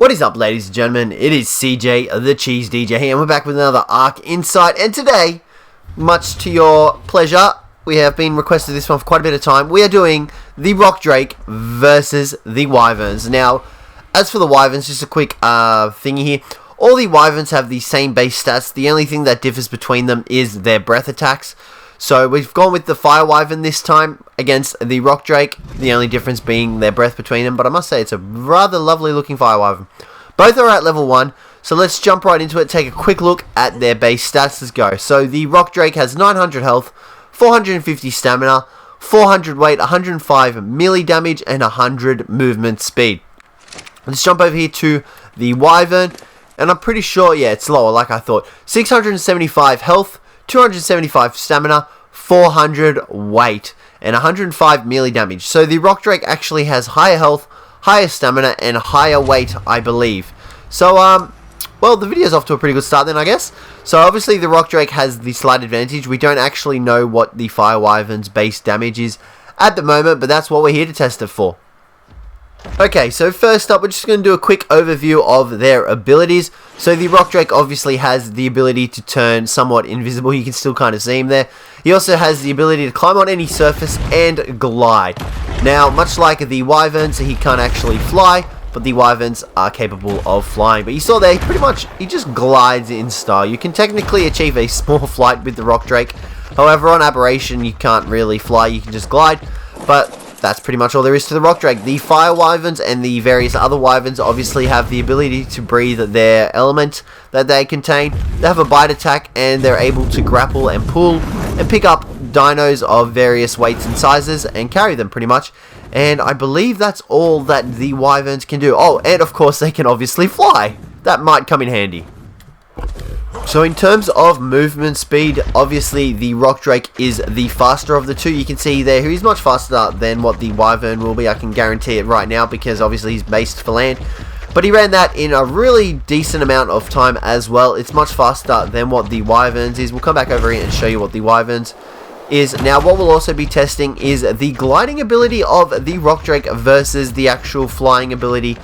What is up, ladies and gentlemen? It is Cjthecheesedj here, and we're back with another Ark Insight. And today, much to your pleasure, we have been requested this one for quite a bit of time. We are doing the Rock Drake versus the Wyverns. Now, as for the Wyverns, just a quick thingy here. All the Wyverns have the same base stats. The only thing that differs between them is their breath attacks. So we've gone with the Fire Wyvern this time against the Rock Drake, the only difference being their breath between them, but I must say it's a rather lovely looking Fire Wyvern. Both are at level 1, so let's jump right into it, take a quick look at their base stats. Let's go. So the Rock Drake has 900 health, 450 stamina, 400 weight, 105 melee damage, and 100 movement speed. Let's jump over here to the Wyvern, and I'm pretty sure, yeah, it's lower like I thought. 675 health, 275 stamina, 400 weight, and 105 melee damage. So the Rock Drake actually has higher health, higher stamina, and higher weight, I believe. So, well, the video's off to a pretty good start then, I guess. So obviously the Rock Drake has the slight advantage. We don't actually know what the Fire Wyvern's base damage is at the moment, but that's what we're here to test it for. Okay, so first up, we're just going to do a quick overview of their abilities. So the Rock Drake obviously has the ability to turn somewhat invisible. You can still kind of see him there. He also has the ability to climb on any surface and glide. Now, much like the Wyverns, he can't actually fly, but the Wyverns are capable of flying. But you saw there, he just glides in style. You can technically achieve a small flight with the Rock Drake. However, on Aberration, you can't really fly, you can just glide. But that's pretty much all there is to the Rock Drake. The Fire Wyverns and the various other Wyverns obviously have the ability to breathe their element that they contain. They have a bite attack, and they're able to grapple and pull and pick up dinos of various weights and sizes and carry them pretty much. And I believe that's all that the Wyverns can do. Oh, and of course they can obviously fly. That might come in handy. So in terms of movement speed, obviously the Rock Drake is the faster of the two. You can see there he's much faster than what the Wyvern will be. I can guarantee it right now because obviously he's based for land. But he ran that in a really decent amount of time as well. It's much faster than what the Wyverns is. We'll come back over here and show you what the Wyverns is. Now what we'll also be testing is the gliding ability of the Rock Drake versus the actual flying ability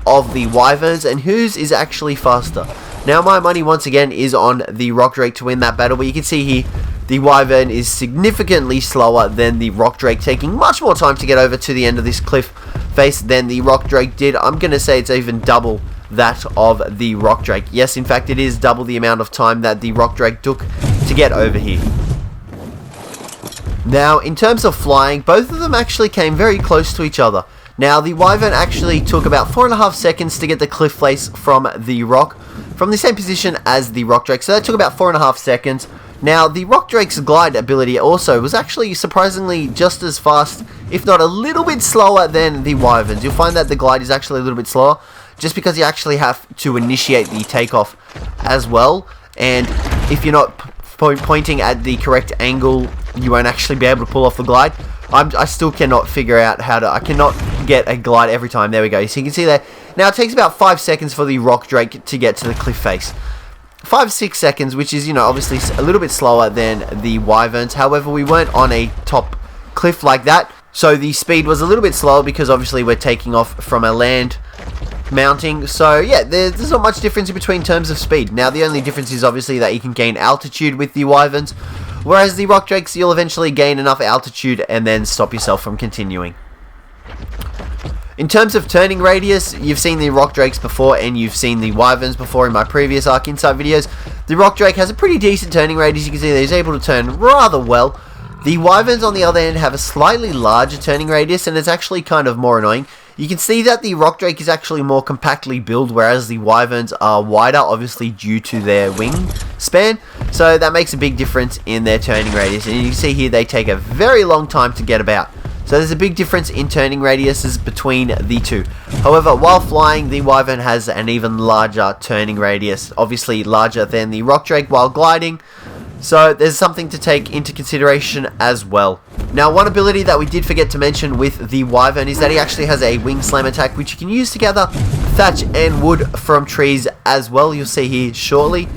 of the Wyverns, and whose is actually faster. Now my money once again is on the Rock Drake to win that battle, but you can see here the Wyvern is significantly slower than the Rock Drake, taking much more time to get over to the end of this cliff face than the Rock Drake did. I'm going to say it's even double that of the Rock Drake. Yes, in fact it is double the amount of time that the Rock Drake took to get over here. Now in terms of flying, both of them actually came very close to each other. Now the Wyvern actually took about 4.5 seconds to get the cliff face from the rock, from the same position as the Rock Drake, so that took about 4.5 seconds. Now the Rock Drake's glide ability also was actually surprisingly just as fast, if not a little bit slower than the Wyvern's. You'll find that the glide is actually a little bit slower, just because you actually have to initiate the takeoff as well, and if you're not pointing at the correct angle, you won't actually be able to pull off the glide. I still cannot figure out how to, I cannot get a glide every time. There we go. So you can see there. Now it takes about 5 seconds for the Rock Drake to get to the cliff face. 5-6 seconds, which is, you know, obviously a little bit slower than the Wyverns. However, we weren't on a top cliff like that, so the speed was a little bit slower because obviously we're taking off from a land mounting. So yeah, there's not much difference in between terms of speed. Now the only difference is obviously that you can gain altitude with the Wyverns, whereas the Rock Drakes, you'll eventually gain enough altitude and then stop yourself from continuing. In terms of turning radius, you've seen the Rock Drakes before and you've seen the Wyverns before in my previous Ark Insight videos. The Rock Drake has a pretty decent turning radius. You can see that he's able to turn rather well. The Wyverns on the other hand have a slightly larger turning radius, and it's actually kind of more annoying. You can see that the Rock Drake is actually more compactly built, whereas the Wyverns are wider, obviously due to their wingspan. So that makes a big difference in their turning radius. And you can see here they take a very long time to get about. So there's a big difference in turning radiuses between the two. However, while flying, the Wyvern has an even larger turning radius, obviously larger than the Rock Drake while gliding. So there's something to take into consideration as well. Now one ability that we did forget to mention with the Wyvern is that he actually has a wing slam attack, which you can use to gather thatch and wood from trees as well. You'll see here shortly.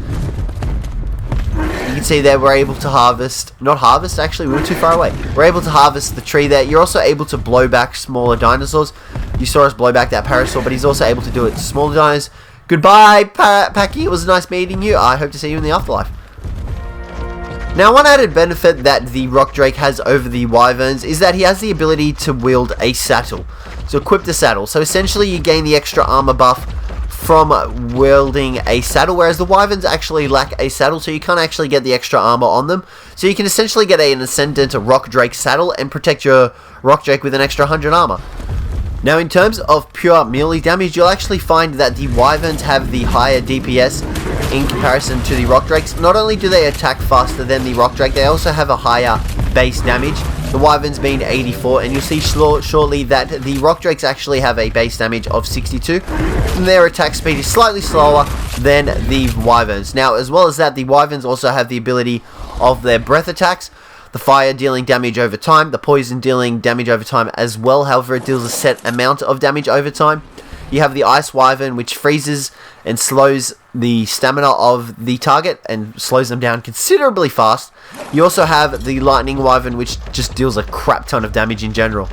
You can see there we're able to harvest, not harvest actually, we were too far away. We're able to harvest the tree there. You're also able to blow back smaller dinosaurs. You saw us blow back that Parasaur, but he's also able to do it to smaller dinos. Goodbye, Packy. It was nice meeting you. I hope to see you in the afterlife. Now, one added benefit that the Rock Drake has over the Wyverns is that he has the ability to wield a saddle. So equip the saddle. So essentially you gain the extra armor buff from wielding a saddle, whereas the Wyverns actually lack a saddle, so you can't actually get the extra armor on them. So you can essentially get an Ascendant Rock Drake saddle and protect your Rock Drake with an extra 100 armor. Now, in terms of pure melee damage, you'll actually find that the Wyverns have the higher DPS in comparison to the Rock Drakes. Not only do they attack faster than the Rock Drake, they also have a higher base damage. The Wyverns being 84, and you'll see shortly that the Rock Drakes actually have a base damage of 62. And their attack speed is slightly slower than the Wyverns. Now, as well as that, the Wyverns also have the ability of their breath attacks. The fire dealing damage over time, the poison dealing damage over time as well, however it deals a set amount of damage over time. You have the Ice Wyvern, which freezes and slows the stamina of the target and slows them down considerably fast. You also have the Lightning Wyvern, which just deals a crap ton of damage in general.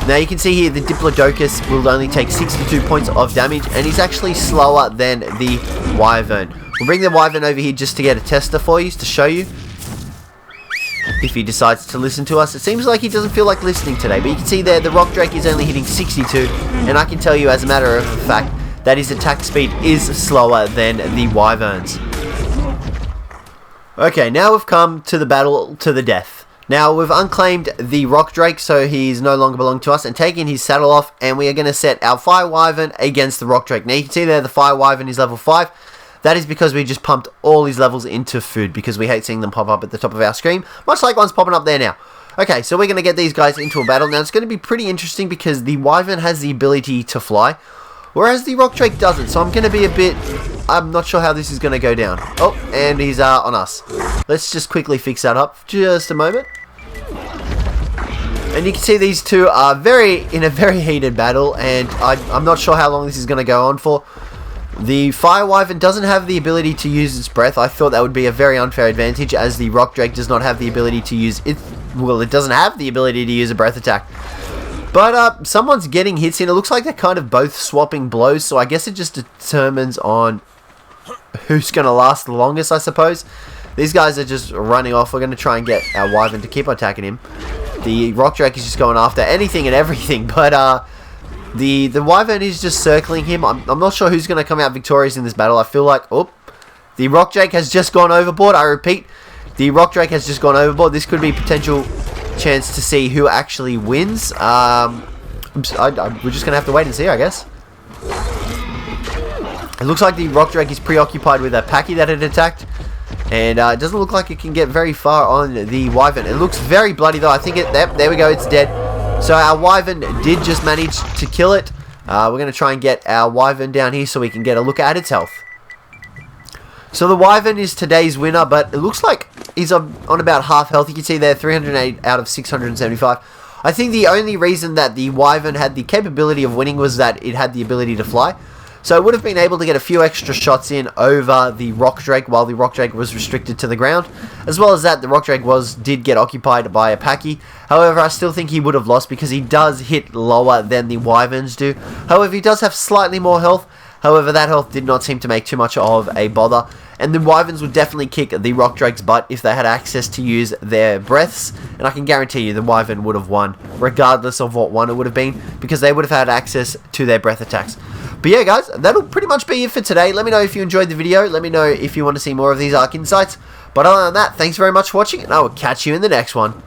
Now you can see here the Diplodocus will only take 62 points of damage, and he's actually slower than the Wyvern. We'll bring the Wyvern over here just to get a tester for you, to show you if he decides to listen to us. It seems like he doesn't feel like listening today, but you can see there the Rock Drake is only hitting 62, and I can tell you as a matter of fact that his attack speed is slower than the Wyverns. Okay, now we've come to the battle to the death. Now we've unclaimed the Rock Drake, so he's no longer belonging to us, and taking his saddle off, and we are going to set our Fire Wyvern against the Rock Drake. Now you can see there the Fire Wyvern is level 5. That is because we just pumped all these levels into food, because we hate seeing them pop up at the top of our screen, much like one's popping up there now. Okay, so we're going to get these guys into a battle. Now it's going to be pretty interesting because the Wyvern has the ability to fly, whereas the Rock Drake doesn't. So I'm going to be I'm not sure how this is going to go down. Oh, and he's on us. Let's just quickly fix that up. Just a moment. And you can see these two are in a very heated battle, and I'm not sure how long this is going to go on for. The Fire Wyvern doesn't have the ability to use its breath. I thought that would be a very unfair advantage, as the Rock Drake does not have the ability to use it. Well, it doesn't have the ability to use a breath attack. But someone's getting hits in. It looks like they're kind of both swapping blows, so I guess it just determines on who's going to last the longest, I suppose. These guys are just running off. We're going to try and get our Wyvern to keep attacking him. The Rock Drake is just going after anything and everything, but the Wyvern is just circling him. I'm not sure who's going to come out victorious in this battle. I feel like, the Rock Drake has just gone overboard. I repeat, the Rock Drake has just gone overboard. This could be potential chance to see who actually wins. We're just going to have to wait and see, I guess. It looks like the Rock Drake is preoccupied with a Packy that it attacked. And it doesn't look like it can get very far on the Wyvern. It looks very bloody though. I think there we go, it's dead. So our Wyvern did just manage to kill it. We're going to try and get our Wyvern down here so we can get a look at its health. So the Wyvern is today's winner, but it looks like he's on about half health. You can see there 308 out of 675. I think the only reason that the Wyvern had the capability of winning was that it had the ability to fly. So it would have been able to get a few extra shots in over the Rock Drake while the Rock Drake was restricted to the ground. As well as that, the Rock Drake did get occupied by a Packy. However, I still think he would have lost because he does hit lower than the Wyverns do. However, he does have slightly more health. However, that health did not seem to make too much of a bother. And the Wyverns would definitely kick the Rock Drake's butt if they had access to use their breaths. And I can guarantee you the Wyvern would have won, regardless of what one it would have been, because they would have had access to their breath attacks. But yeah, guys, that'll pretty much be it for today. Let me know if you enjoyed the video. Let me know if you want to see more of these Ark Insights. But other than that, thanks very much for watching, and I will catch you in the next one.